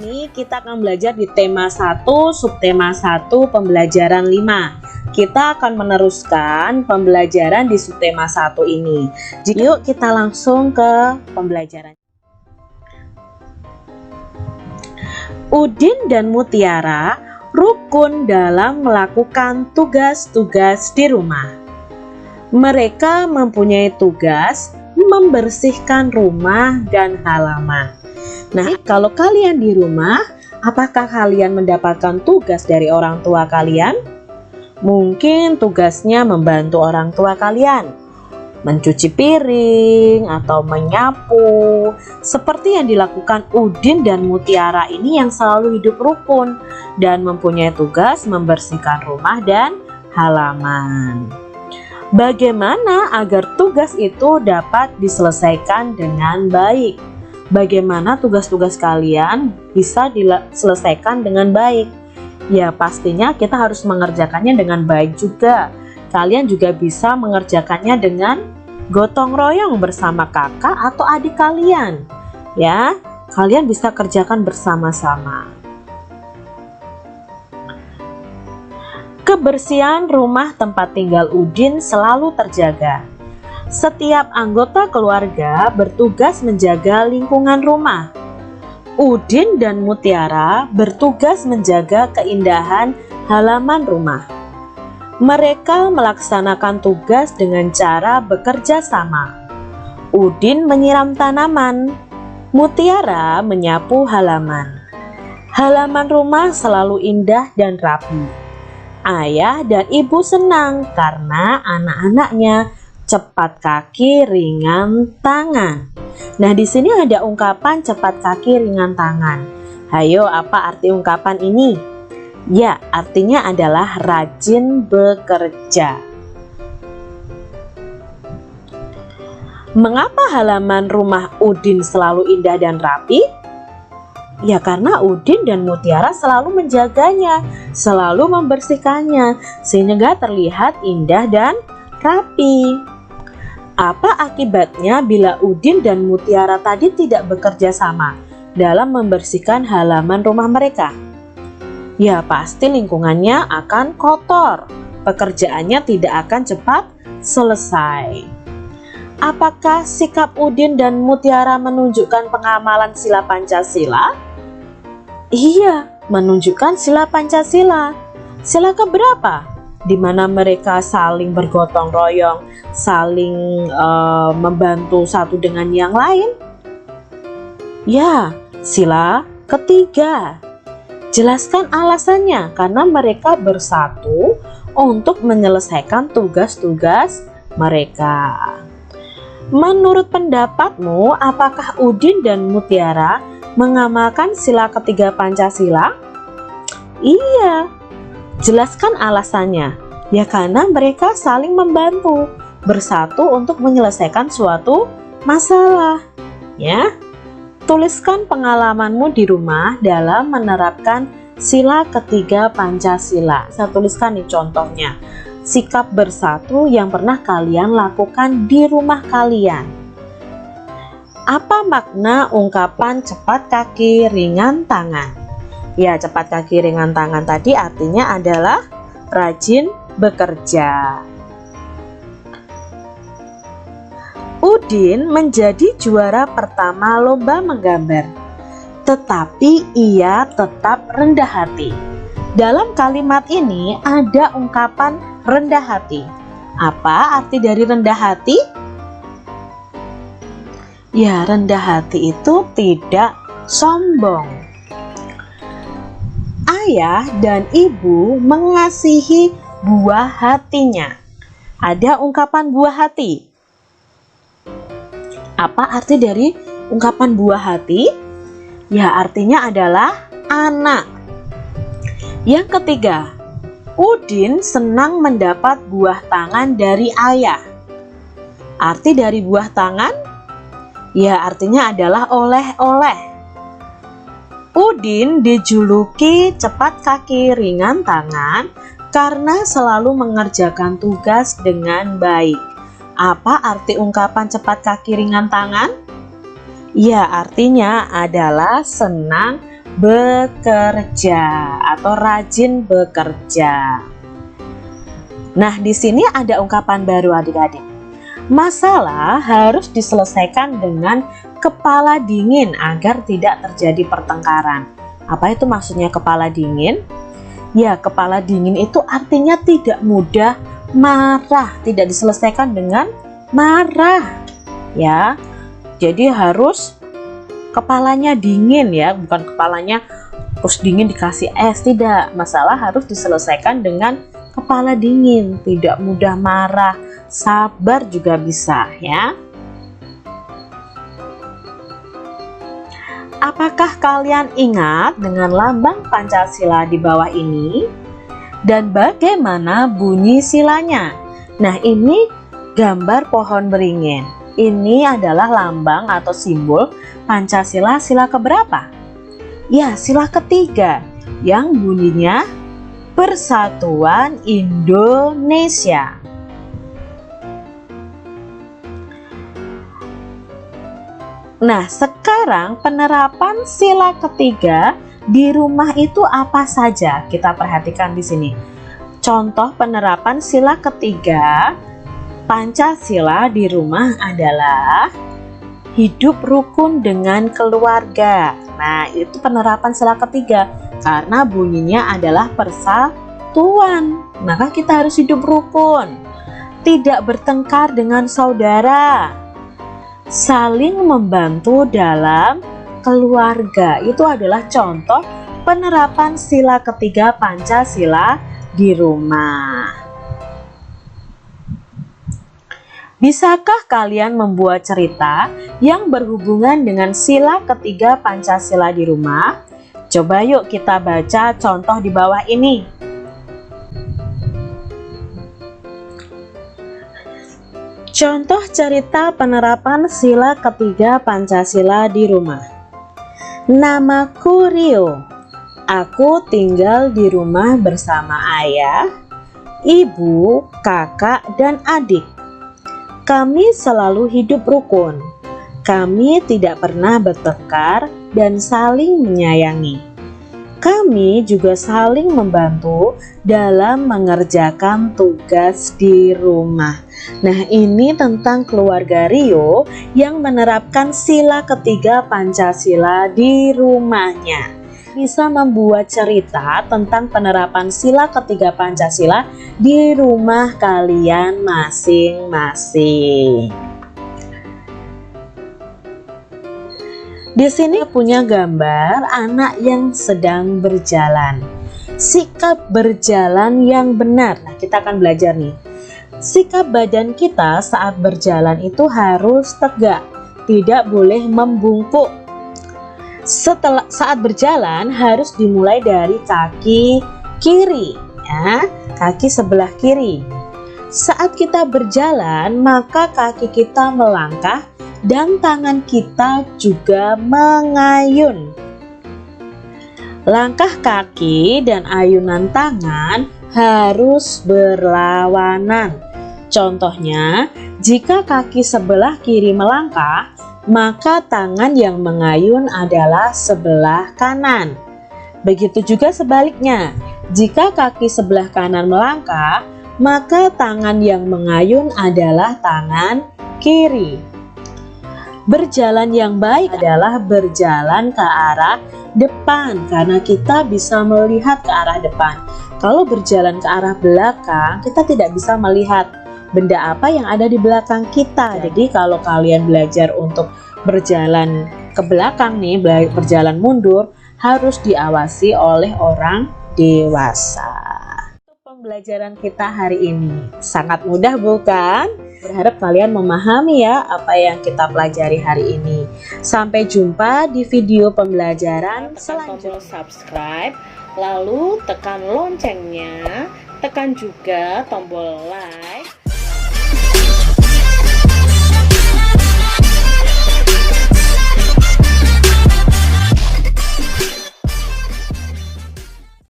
ini kita akan belajar di tema 1, subtema 1, pembelajaran 5. Kita akan meneruskan pembelajaran di subtema 1 ini. Yuk kita langsung ke pembelajaran. Udin dan Mutiara rukun dalam melakukan tugas-tugas di rumah. Mereka mempunyai tugas membersihkan rumah dan halaman. Nah, kalau kalian di rumah, apakah kalian mendapatkan tugas dari orang tua kalian? Mungkin tugasnya membantu orang tua kalian, mencuci piring atau menyapu, seperti yang dilakukan Udin dan Mutiara ini yang selalu hidup rukun dan mempunyai tugas membersihkan rumah dan halaman. Bagaimana agar tugas itu dapat diselesaikan dengan baik? Bagaimana tugas-tugas kalian bisa diselesaikan dengan baik? Ya, pastinya kita harus mengerjakannya dengan baik juga. Kalian juga bisa mengerjakannya dengan gotong royong bersama kakak atau adik kalian. Ya, kalian bisa kerjakan bersama-sama. Kebersihan rumah tempat tinggal Udin selalu terjaga. Setiap anggota keluarga bertugas menjaga lingkungan rumah. Udin dan Mutiara bertugas menjaga keindahan halaman rumah. Mereka melaksanakan tugas dengan cara bekerja sama. Udin menyiram tanaman, Mutiara menyapu halaman. Halaman rumah selalu indah dan rapi. Ayah dan ibu senang karena anak-anaknya cepat kaki, ringan tangan. Nah, di sini ada ungkapan cepat kaki, ringan tangan. Hayo, apa arti ungkapan ini? Ya, artinya adalah rajin bekerja. Mengapa halaman rumah Udin selalu indah dan rapi? Ya, karena Udin dan Mutiara selalu menjaganya, selalu membersihkannya, sehingga terlihat indah dan rapi. Apa akibatnya bila Udin dan Mutiara tadi tidak bekerja sama dalam membersihkan halaman rumah mereka? Ya, pasti lingkungannya akan kotor, pekerjaannya tidak akan cepat selesai. Apakah sikap Udin dan Mutiara menunjukkan pengamalan sila Pancasila? Iya, menunjukkan sila Pancasila. Sila keberapa? Di mana mereka saling bergotong royong, saling membantu satu dengan yang lain. Ya, sila ketiga. Jelaskan alasannya, karena mereka bersatu untuk menyelesaikan tugas-tugas mereka. Menurut pendapatmu, apakah Udin dan Mutiara mengamalkan sila ketiga Pancasila? Iya. Jelaskan alasannya. Ya, karena mereka saling membantu, bersatu untuk menyelesaikan suatu masalah. Ya. Tuliskan pengalamanmu di rumah dalam menerapkan sila ketiga Pancasila. Saya tuliskan nih contohnya. Sikap bersatu yang pernah kalian lakukan di rumah kalian. Apa makna ungkapan cepat kaki, ringan tangan? Ya, cepat kaki, ringan tangan tadi artinya adalah rajin bekerja. Udin menjadi juara pertama lomba menggambar, tetapi ia tetap rendah hati. Dalam kalimat ini ada ungkapan rendah hati. Apa arti dari rendah hati? Ya, rendah hati itu tidak sombong. Ayah dan ibu mengasihi buah hatinya. Ada ungkapan buah hati. Apa arti dari ungkapan buah hati? Ya, artinya adalah anak. Yang ketiga, Udin senang mendapat buah tangan dari ayah. Arti dari buah tangan? Ya, artinya adalah oleh-oleh. Udin dijuluki cepat kaki, ringan tangan karena selalu mengerjakan tugas dengan baik. Apa arti ungkapan cepat kaki ringan tangan? Ya, artinya adalah senang bekerja atau rajin bekerja. Nah, di sini ada ungkapan baru adik-adik. Masalah harus diselesaikan dengan kepala dingin agar tidak terjadi pertengkaran. Apa itu maksudnya kepala dingin? Ya, kepala dingin itu artinya tidak mudah marah, tidak diselesaikan dengan marah. Ya, jadi harus kepalanya dingin ya, bukan kepalanya terus dingin dikasih es, tidak. Masalah harus diselesaikan dengan kepala dingin, tidak mudah marah, sabar juga bisa ya. Apakah kalian ingat dengan lambang Pancasila di bawah ini? Dan bagaimana bunyi silanya? Nah, ini gambar pohon beringin. Ini adalah lambang atau simbol Pancasila sila keberapa? Ya, sila ketiga yang bunyinya Persatuan Indonesia. Nah, sekarang penerapan sila ketiga di rumah itu apa saja? Kita perhatikan di sini. Contoh penerapan sila ketiga Pancasila di rumah adalah hidup rukun dengan keluarga. Nah, itu penerapan sila ketiga karena bunyinya adalah persatuan. Maka kita harus hidup rukun, tidak bertengkar dengan saudara, saling membantu dalam keluarga. Itu adalah contoh penerapan sila ketiga Pancasila di rumah. Bisakah kalian membuat cerita yang berhubungan dengan sila ketiga Pancasila di rumah? Coba yuk kita baca contoh di bawah ini. Contoh cerita penerapan sila ketiga Pancasila di rumah. Namaku Rio. Aku tinggal di rumah bersama ayah, ibu, kakak, dan adik. Kami selalu hidup rukun. Kami tidak pernah bertengkar dan saling menyayangi. Kami juga saling membantu dalam mengerjakan tugas di rumah. Nah, ini tentang keluarga Rio yang menerapkan sila ketiga Pancasila di rumahnya. Bisa membuat cerita tentang penerapan sila ketiga Pancasila di rumah kalian masing-masing. Di sini punya gambar anak yang sedang berjalan. Sikap berjalan yang benar. Nah, kita akan belajar nih. Sikap badan kita saat berjalan itu harus tegak, tidak boleh membungkuk. Saat berjalan harus dimulai dari kaki kiri, ya, kaki sebelah kiri. Saat kita berjalan, maka kaki kita melangkah dan tangan kita juga mengayun. Langkah kaki dan ayunan tangan harus berlawanan. Contohnya, jika kaki sebelah kiri melangkah, maka tangan yang mengayun adalah sebelah kanan. Begitu juga sebaliknya, jika kaki sebelah kanan melangkah, maka tangan yang mengayun adalah tangan kiri. Berjalan yang baik adalah berjalan ke arah depan, karena kita bisa melihat ke arah depan. Kalau berjalan ke arah belakang, kita tidak bisa melihat benda apa yang ada di belakang kita. Jadi kalau kalian belajar untuk berjalan ke belakang nih, berjalan mundur, harus diawasi oleh orang dewasa. Pembelajaran kita hari ini sangat mudah, bukan? Berharap kalian memahami ya apa yang kita pelajari hari ini. Sampai jumpa di video pembelajaran selanjutnya. Tombol subscribe, lalu tekan loncengnya, tekan juga tombol like.